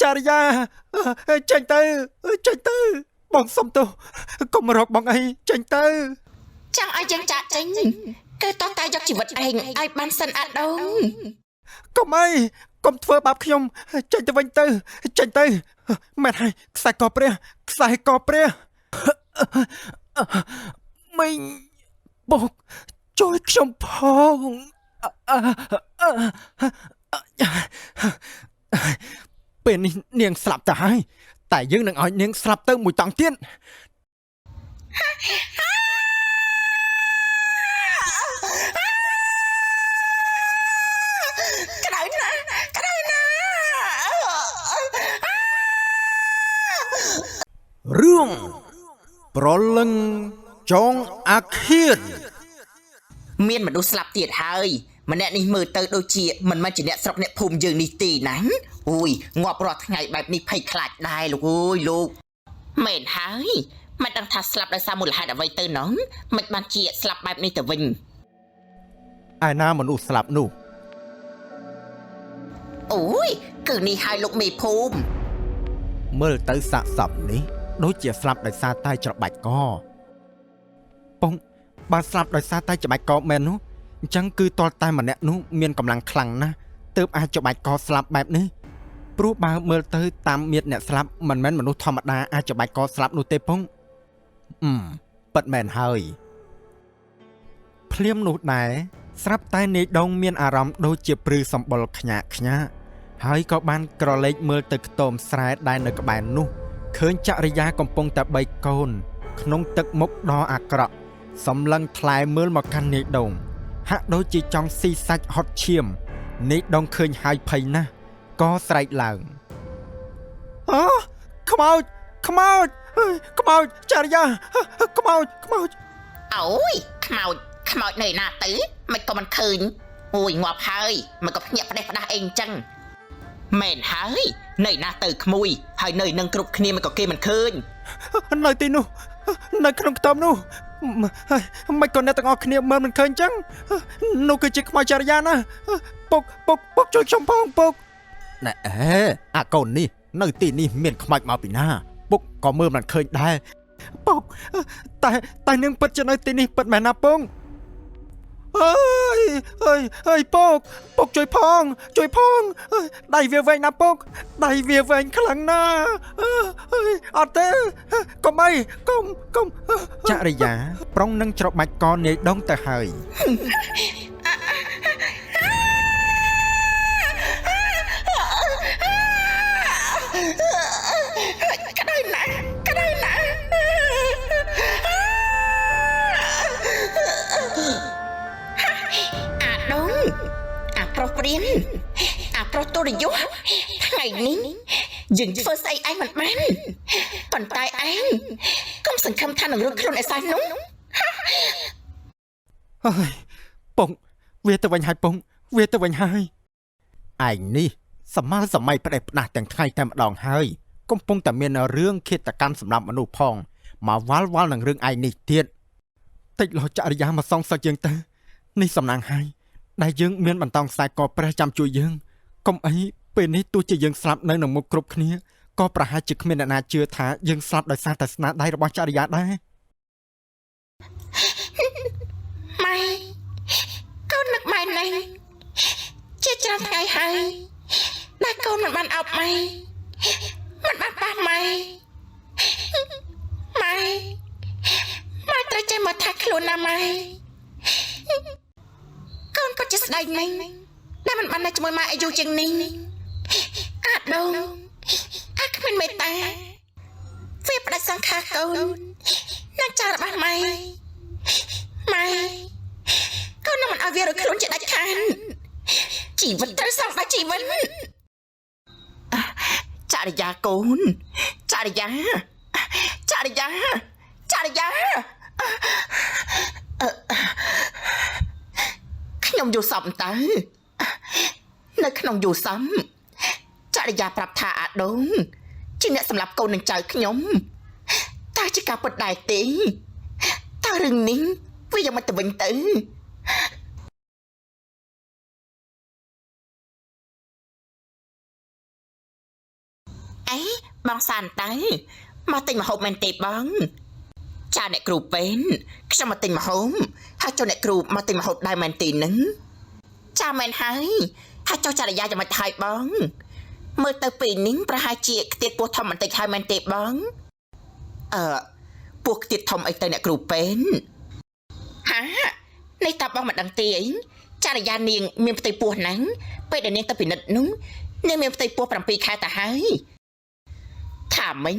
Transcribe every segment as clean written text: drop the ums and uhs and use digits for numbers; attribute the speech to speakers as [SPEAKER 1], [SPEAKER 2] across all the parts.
[SPEAKER 1] ចារ្យាចេញទៅបងសុំទោសកុំរកបងអីចេញទៅ
[SPEAKER 2] ចង់ឲ្យយើងចាក់ចេញគឺតោះតែយកជីវិតឯងឲ្យបានសិនអាដង
[SPEAKER 1] កុំអីកុំធ្វើបាបខ្ញុំចេញទៅវិញទៅចេញទៅមែនហើយខ្សែកព្រះមីងបុកជួយខ្ញុំផងពេលនេះនាងស្លាប់ទៅហើយតែយើងនឹងឲ្យនាងស្លាប់ទៅមួយតង់ទៀតរឿងប្រលឹងចងអាឃាត
[SPEAKER 2] មានមនុស្សស្លាប់ទៀតហើយម្នាក់នេះមើលទៅដូចជាមិនមែនជាអ្នកស្រុកអ្នកភូមិយើងនេះទេណាអូយងាប់រាល់ថ្ងៃបែបនេះភ័យខ្លាចដែរលោកអើយលោកមែនហើយមិនដឹងថាស្លាប់ដោយសារមូលហេតុអ្វីទៅណោះមិនបានជាស្លាប់បែបនេះទៅវិញ
[SPEAKER 1] ឯណាមនុស្សស្លាប់នោះ
[SPEAKER 2] អូយគឺនេះហើយលោកមេភូមិ
[SPEAKER 1] មើលទៅសាកសពនេះដូចជាស្លាប់ដោយសារតែច្របាច់កពងបើស្លាប់ដោយសារតែច្របាច់កមែននោះអញ្ចឹងគឺតលតែម្នាក់នោះមានកម្លាំងខ្លាំងណាស់ទើបអាចច្របាច់កស្លាប់បែបនេះព្រោះបើមើលទៅតាមមៀតអ្នកស្លាប់មិនមែនមនុស្សធម្មតាអាចច្របាច់កស្លាប់នោះទេពងប៉ិតមែនហើយភ្លាមនោះដែរស្រាប់តែនាយដងមានអារម្មណ៍ដូចជាព្រឺសម្បុរខ្ញាក់ហើយក៏បានក្រឡេកមើលទៅខ្ទមស្រែដែលនៅក្បែរនោះឃើញចរិយាកំពុងតែបីកូនក្នុងទឹកមុខដ៏អាក្រក់សម្លឹងថ្លែមើលមកកាន់នាយដងហាក់ដូចជាចង់ស៊ីសាច់ហត់ឈាមនាយដងឃើញហើយភ័យណាស់ក៏ស្រែកឡើងខ្មោចចរិយាខ្មោច
[SPEAKER 2] អូយខ្មោចនៅណាទៅមិនក៏មិនឃើញអូយងាប់ហើយមិនក៏ភ្ញាក់ផ្ដេសផ្ដាស់អីអញ្ចឹងមែនហើយនៅណាទៅក្មួយហើយនៅនឹងគ្រប់គ្នាមិនក៏គេមិនឃើញ
[SPEAKER 1] នៅទីនោះនៅក្នុងខ្ទមនោះមិនក៏អ្នកទាំងអស់គ្នាមើលមិនឃើញអញ្ចឹងនោះគឺជាខ្មោចចរិយាណាពុកជួយខ្ញុំផងពុកណែអាកូននេះនៅទីនេះមានខ្មោចមកពីណាពុកក៏មើលមិនឃើញដែរពុកតែនាងពិតជានៅទីនេះពិតមែនណាពុកអើយពុកជួយផងដៃវាវែងណាពុកដៃវាវែងខ្លាំងណាស់អត់ទេកុំចរិយាប្រុងនឹងច្របាច់កនាយដងទៅហើយ
[SPEAKER 2] ក្តៅណាស់អាប្រុសព្រានអាប្រុសទុរយុទ្ធថ្ងៃនេះយើងធ្វើស្អីឯងមិនបានប៉ុន្តែឯងកុំសង្ឃឹមថានឹងរួចខ្លួនឯសោះនោះ
[SPEAKER 1] ហើយពងវាទៅវិញហើយពងវាទៅវិញហើយឯងនេះសម័យផ្ដេសផ្ដាស់ទាំងថ្ងៃតែម្ដងហើយកំពុងតែមានរឿងឃាតកម្មសម្រាប់មនុស្សផងមកវល់នឹងរឿងឯងនេះទៀតតិចលោចរិយាមកសងសឹកយើងទៅនេះសំណាងហើយដែលយើងមានបន្តោងខ្សែកព្រះចាំជួយយើងកុំអីពេលនេះទោះជាយើងស្លាប់នៅមុខគ្រប់គ្នាក៏ប្រហែលជាគ្មានអ្នកណាជឿថាយើងស្លាប់ដោយសារតែស្នាដៃរបស់ចរិយាដែរ
[SPEAKER 2] ម៉ែកូននឹកម៉ែនេះជាច្រើនថ្ងៃហើយដែលកូនមិនបានអោបម៉ែមិនបានប៉ះម៉ែត្រូវចេះមកថាខ្លួនណាម៉ែកូនក៏ជាស្ដីមិញដែលមិនបាននៅជាមួយម៉ែអាយុជាងនេះអាដងអាគ្មានមេត្តាវាផ្ដាច់សង្ខារកូននឹងចោលរបស់ម៉ែកូននឹងមិនឲ្យវារួចខ្លួនជាដាច់ខាតជីវិតត្រូវសងបាច់ជីវិតចរិយាកូនចរិយាខ្ញុំយល់សមតើនៅក្នុងយល់សមចរិយាប្រាប់ថាអាដងជាអ្នកសម្លាប់កូននឹងចៅខ្ញុំតើជាការពិតដែរទេតើរឿងនេះវាយ៉ាងម៉េចទៅវិញទៅ បងសានតើមកទិញម្ហូបមែនទេបងចាអ្នកគ្រូពេនខ្ញុំមកទិញម្ហូបហើយចូលអ្នកគ្រូមកទិញម្ហូបដែរមែនទេនឹងចាមែនហើយហើយចូលចរិយាយ៉ាងម៉េចហើយបងមើលទៅពេលនេះប្រហែលជាខ្ទាតពោះធំបន្តិចហើយមែនទេបងពោះខ្ទាតធំអីទៅអ្នកគ្រូពេនហានេះតើបងមិនដឹងទេអីចរិយានាងមានផ្ទៃពោះហ្នឹងពេលដែលនាងទៅពិនិត្យនោះនាងមានផ្ទៃពោះ7ខែទៅហើយថាមិញ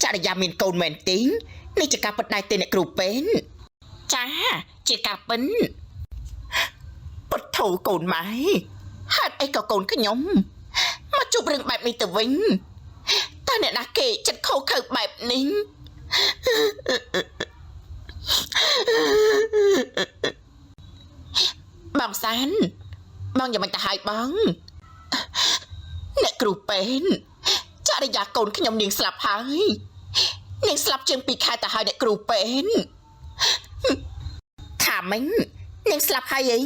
[SPEAKER 2] ចរិយាមានកូនមែនទេនេះជាការពិតដែរទេអ្នកគ្រូពេនចាជាការពិនពុតធូកូនម៉ែហេតុអីក៏កូនខ្ញុំមកជួបរឿងបែបនេះទៅវិញតើអ្នកណាគេចិត្តខូខើបែបនេះបងសានបងយ៉ាងមិនទៅហើយបងអ្នកគ្រូពេនចរិយាកូនខ្ញុំនាងស្លាប់ហើយនាងស្លាប់ជាង2ខែទៅហើយអ្នកគ្រូពេនថាមិញនាងស្លាប់ហើយអី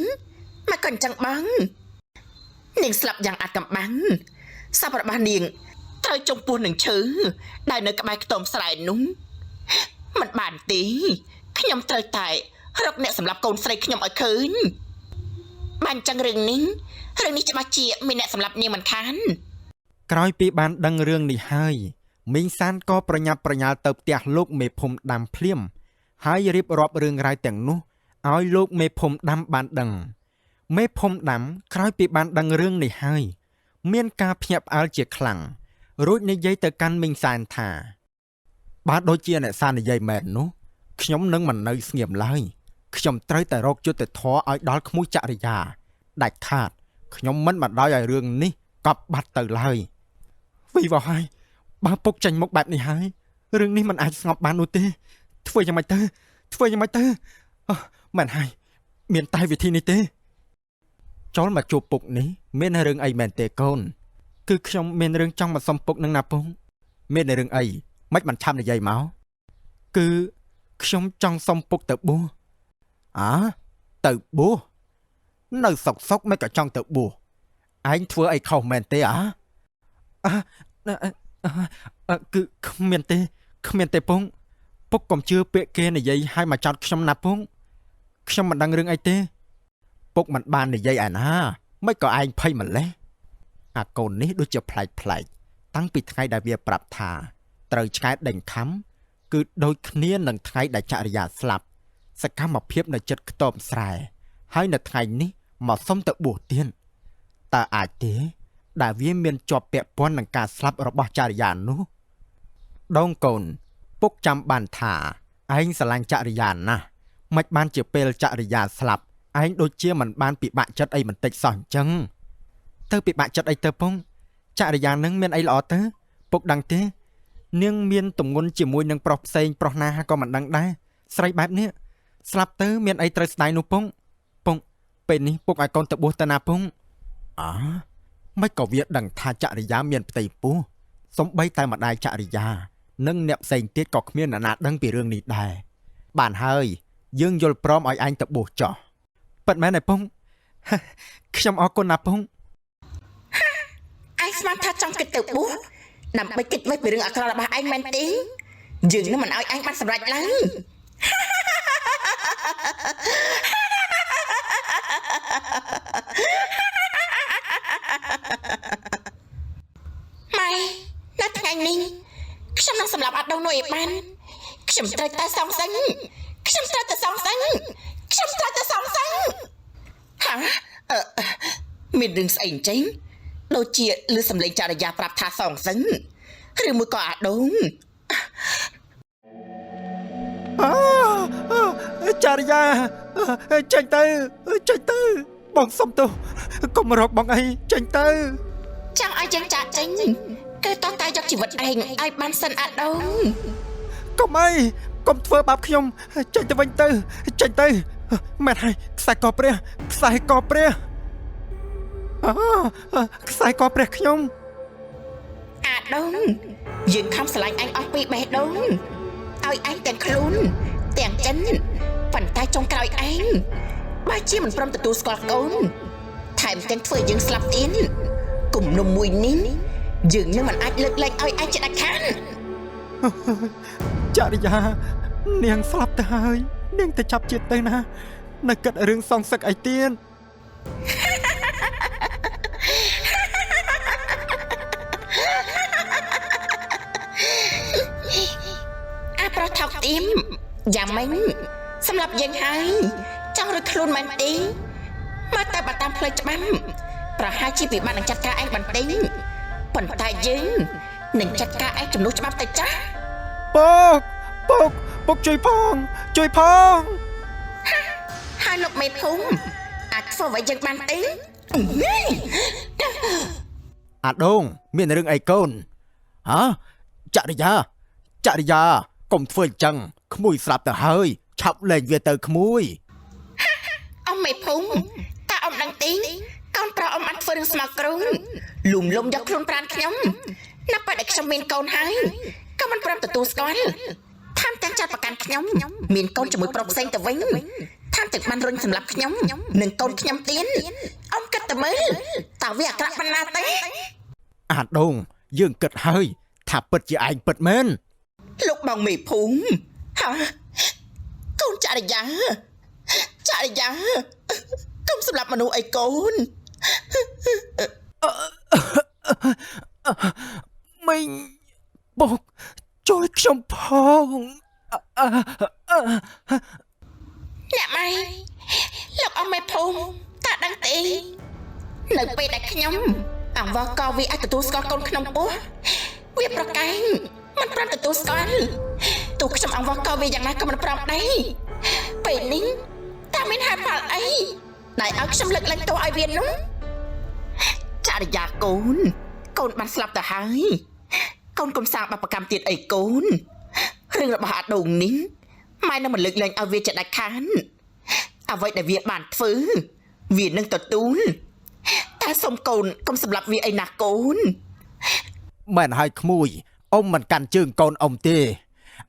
[SPEAKER 2] មកក៏អញ្ចឹងបងនាងស្លាប់យ៉ាងអាថ៌កំបាំងសពរបស់នាងត្រូវចំពោះនឹងឈើដែលនៅក្បែរខ្ទមស្រែនោះមិនបានទេខ្ញុំត្រូវតែរកអ្នកសម្លាប់កូនស្រីខ្ញុំឲ្យឃើញបានអញ្ចឹងរឿងនេះច្បាស់ជាមានអ្នកសម្លាប់នាងមិនខាន
[SPEAKER 1] ក្រោយពីបានដឹងរឿងនេះហើយមីងសានក៏ប្រញាប់ប្រញាល់ទៅផ្ទះលោកមេភូមិដាំភ្លាមហើយរៀបរាប់រឿងរ៉ាវទាំងនោះឲ្យលោកមេភូមិដាំបានដឹងមេភូមិដាំក្រោយពីបានដឹងរឿងនេះហើយមានការភ្ញាក់ផ្អើលជាខ្លាំងរួចនិយាយទៅកាន់មីងសានថាបើដូចជាអ្នកសាននិយាយមែននោះខ្ញុំនឹងមិននៅស្ងៀមឡើយខ្ញុំត្រូវតែរកយុត្តិធម៌ឲ្យដល់ក្មួយចរិយាដាច់ខាតខ្ញុំមិនបណ្ដោយឲ្យរឿងនេះកប់បាត់ទៅឡើយវីវ៉ាហើយបើពុកចាញ់មុខបែបនេះហើយរឿងនេះមិនអាចស្ងប់បាននោះទេធ្វើយ៉ាងម៉េចទៅមិនហើយមានតែវិធីនេះទេចូលមកជួបពុកនេះមានរឿងអីមែនទេកូនគឺខ្ញុំមានរឿងចង់មកសុំពុកនឹងណាពងមានរឿងអីមិនបានឆាប់និយាយមកគឺខ្ញុំចង់សុំពុកទៅបួសទៅបួសនៅសុកមិនក៏ចង់ទៅបួសឯងធ្វើអីខុសមែនទេគឺគ្មានទេពងពុកកុំជឿពាក្យគេនិយាយឲ្យមកចោទខ្ញុំណាពងខ្ញុំមិនដឹងរឿងអីទេពុកមិនបាននិយាយឯណាមិនក៏ឯងភ័យម្លេះអាកូននេះដូចជាប្លែកតាំងពីថ្ងៃដែលវាប្រាប់ថាត្រូវឆ្កែដេញខំគឺដូចគ្នានឹងថ្ងៃដែលចរិយាស្លាប់សកម្មភាពនៅចិត្តខ្ទមស្រែហើយនៅថ្ងៃនេះមកសុំទៅបួសទៀតតើអាចទេដែលវាមានជាប់ពាក់ព័ន្ធនឹងការស្លាប់របស់ចរិយានោះដងកូនពុកចាំបានថាឯងស្រឡាញ់ចរិយាណាស់មិនបានជាពេលចរិយាស្លាប់ឯងដូចជាមិនបានពិបាកចិត្តអីបន្តិចសោះអញ្ចឹងទៅពិបាកចិត្តអីទៅពងចរិយានឹងមានអីល្អទៅពុកដឹងទេនាងមានទម្ងន់ជាមួយនឹងប្រុសផ្សេងប្រុសណាក៏មិនដឹងដែរស្រីបែបនេះស្លាប់ទៅមានអីត្រូវស្ដាយនោះពងពេលនេះពុកឲ្យកូនទៅបួសទៅណាពងមិនក៏វាដឹងថាចរិយាមានផ្ទៃពោះសំបីតែម្ដាយចរិយានិងអ្នកផ្សេងទៀតក៏គ្មានអ្នកណាដឹងពីរឿងនេះដែរបានហើយយើងយល់ព្រមឲ្យឯងទៅបួសចោះពិតមែនទេពងខ្ញុំអរគុណណាពង
[SPEAKER 2] ឯងស្មានថាចង់គិតទៅបួសដើម្បីគិតវិញពីរឿងអាក្រក់របស់ឯងមែនទេយើងនឹងមិនឲ្យឯងបានសម្រេចឡើយម៉ែនៅថ្ងៃនេះខ្ញុំនឹងសម្លាប់អាដូននោះឲ្យបានខ្ញុំត្រូវតែសងសឹកមានរឿងស្អីអញ្ចឹងដូចជាឮសំឡេងចរិយាប្រាប់ថាសងសឹកឬមួយក៏អាដូន
[SPEAKER 1] ចរិយាចេញទៅបងសុំទោសកុំរកបងអីចេញទៅ
[SPEAKER 2] ចង់ឲ្យយើងចាក់ចេញគឺតោះតែយកជីវិតឯងឲ្យបានសិនអាដូនក
[SPEAKER 1] ុំអីកុំធ្វើបាបខ្ញុំចេញទៅវិញទៅមែនហើយខ្សែកព្រះខ្ញុំ
[SPEAKER 2] អាដូនយើងខំស្រឡាញ់ឯងអស់ពីបេះដូងឲ្យឯងទាំងខ្លួនទាំងចិនប៉ុន្តែចុងក្រោយឯងបើជាមិនព្រមទទួលស្គាល់កូនថែមទាំងធ្វើយើងស្លាប់ទៀតគំនុំមួយនេះ យើងនឹងមិនអាចលើកលែងឲ្យឯងជាដាច់ខាត
[SPEAKER 1] ចរិយានាងស្លាប់ទៅហើយនាងទៅចាប់ជាតិទៅណានៅគិតរឿងសងសឹកអីទៀត
[SPEAKER 2] អាប្រថោកទៀមយ៉ាងម៉េចសម្រាប់យើងហើយចង់រួចខ្លួនមែនទេមកតែបើតាមផ្លូវច្បាប់ប្រហែលជាពិបាកនឹងចាត់ការឯងបន្តិចប៉ុន្តែយើងនឹងចាត់ការឯងជំនួសច្បាប់ទៅចាស់
[SPEAKER 1] ពុកជួយផង
[SPEAKER 2] ហើយលោកមេភូមិអាចធ្វើអ្វីយើងបានទេ
[SPEAKER 1] អាដូងមានរឿងអីកូនហ៎ចរិយាកុំធ្វើអញ្ចឹងក្មួយស្រាប់ទៅហើយឆាប់លែងវាទៅក្មួយ
[SPEAKER 2] អ៊ំមេភូមិតើអ៊ំដឹងទេកូនប្រុសអ៊ំបានធ្វើរឿងស្មោកគ្រងលុំយកខ្លួនប្រាណខ្ញុំណាស់ពេលដែលខ្ញុំមានកូនហើយក៏មិនព្រមទទួលស្គាល់ថែមទាំងចាត់ប្រកាន់ខ្ញុំមានកូនជាមួយប្រុសផ្សេងទៅវិញថែមទាំងបានរុញសម្លាប់ខ្ញុំនិងកូនខ្ញុំទៀតអ៊ំគិតទៅមើលតើវាអាក្រក់ប៉ុណ្ណាទេ
[SPEAKER 1] អាដូងយើងគិតហើយថាពិតជាឯងពិតមែន
[SPEAKER 2] លោកបងមេភូមិហ៎កូនចរិយាកុំសម្លាប់មនុស្សអីកូន
[SPEAKER 1] មីងពុកជួយខ្ញុំផង
[SPEAKER 2] អ្នកម៉ែលោកអ៊ំមេភូមិតើដឹងទេនៅពេលដែលខ្ញុំអង្វរកវាអាចទទួលស្គាល់កូនក្នុងពោះវាប្រកែងមិនព្រមទទួលស្គាល់ទោះខ្ញុំអង្វរកវាយ៉ាងណាក៏មិនព្រមដែរពេលនេះតើមានហេតុផលអីដែលឲ្យខ្ញុំលើកលែងទោសឲ្យវានោះចរិយាកូនបានស្លាប់ទៅហើយកូនកុំសាងបាបកម្មទៀតអីកូនរឿងរបស់អាដូងនេះម៉ែនឹងមិនលើកលែងឲ្យវាជាដាច់ខាតអ្វីដែលវាបានធ្វើវានឹងទទួលតែសុំកូនកុំសម្លាប់វាអីណាកូន
[SPEAKER 1] មែនហើយក្មួយអ៊ំមិនកាន់ជើងកូនអ៊ំទេ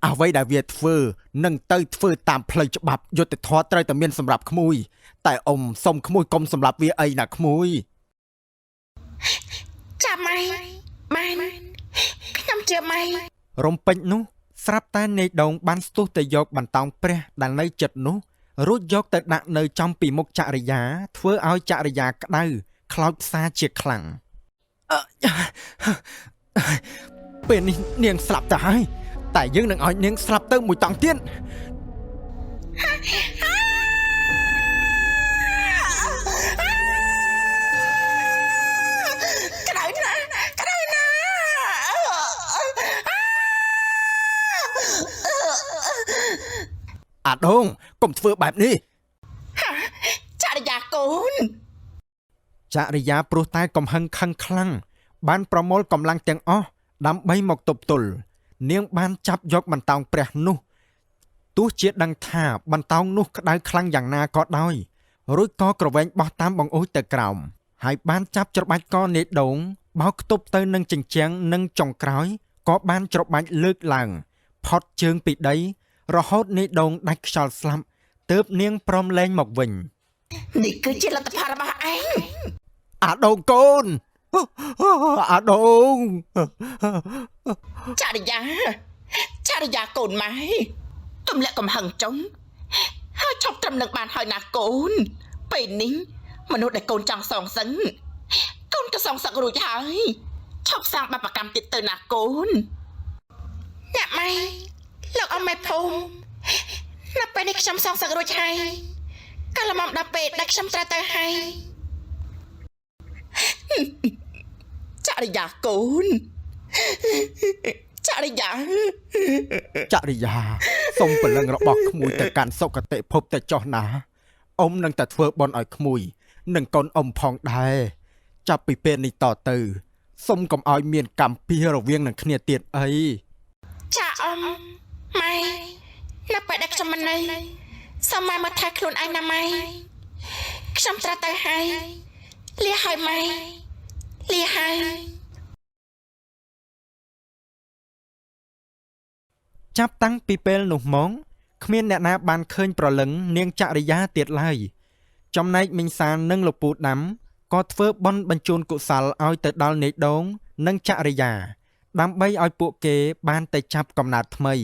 [SPEAKER 1] អ្វីដែលវាធ្វើនឹងទៅធ្វើតាមផ្លូវច្បាប់យុត្តិធម៌ត្រូវតែមានសម្រាប់ក្មួយតែអ៊ំសុំក្មួយកុំសម្លាប់វាអីណាក្មួយ
[SPEAKER 2] ចាំម៉ែខ្ញុំជឿម៉ែ
[SPEAKER 1] រំពេចនោះស្រាប់តែនេដងបានស្ទុះទៅយកបន្តោងព្រះដែលនៅចិត្តនោះរួចយកទៅដាក់នៅចំពីមុខចរិយាធ្វើឲ្យចរិយាក្តៅខ្លោចផ្សាជាខ្លាំងពេលនេះនាងស្លាប់ទៅហើយតែយើងនឹងឲ្យនាងស្លាប់ទៅមួយតង់ទៀត
[SPEAKER 2] ក្តៅណាស់
[SPEAKER 1] អាដូងកុំធ្វើបែបនេះ
[SPEAKER 2] ចរិយាកូន
[SPEAKER 1] ចរិយាព្រោះតែកំហឹងខឹងខ្លាំងបានប្រមូលកម្លាំងទាំងអស់ដើម្បីមកទប់ទល់នាងបានចាប់យកបន្តោងព្រះនោះទោះជាដឹងថាបន្តោងនោះក្តៅខ្លាំងយ៉ាងណាក៏ដោយរួចក៏ក្រវែងបោះតាមបង្អួចទៅក្រោមហើយបានចាប់ច្របាច់កនេដងបោកខ្ទប់ទៅនឹងជញ្ជាំងនិងចុងក្រោយក៏បានច្របាច់លើកឡើងផុតជើងពីដីរហូតនេដងដាច់ខ្យល់ស្លាប់ទើបនាងព្រមលែងមកវិញ
[SPEAKER 2] នេះគឺជាលទ្ធផលរបស់ឯង
[SPEAKER 1] អាដូងកូនអាដូង
[SPEAKER 2] ចរិយាកូនម៉ែទម្លាក់កំហឹងចុងហើយឈប់ត្រឹមនឹងបានហើយណាកូនពេលនេះមនុស្សដែលកូនចង់សងសឹងកូនក៏សងសឹករួចហើយឈប់សាងបាបកម្មទៀតទៅណាកូនអ្នកម៉ែលោកអ៊ំមេភូមិនៅពេលនេះខ្ញុំសងសឹករួចហើយកាលមកដល់ពេលដែលខ្ញុំត្រូវទៅហើយ ចរិយាកូនចរិយា
[SPEAKER 1] សូមព្រលឹងរបស់ក្មួយទៅកាន់សុគតិភពទៅចុះណាអ៊ំនឹងតែធ្វើបុណ្យឲ្យក្មួយនិងកូនអ៊ំផងដែរចាប់ពីពេលនេះតទៅសូមកុំឲ្យមានកម្មពៀរវាងនឹងគ្នាទៀតអី
[SPEAKER 2] ចាអ៊ំម៉ែនៅពេលដែលខ្ញុំមិននៅសូមម៉ែមកថែខ្លួនឯងណាម៉ែខ្ញុំត្រូវទៅហើយលាហើយម៉ែលាហើយ
[SPEAKER 1] ចាប់តាំងពីពេលនោះមកគ្មានអ្នកណាបានឃើញប្រលឹងនាងចរិយាទៀតឡើយចំណែកមីងសាននិងលោកពូដាំក៏ធ្វើបន់បញ្ជូនកុសលឲ្យទៅដល់នេដង និងចរិយាដើម្បីឲ្យពួកគេបានទៅចាប់កំណើតថ្មី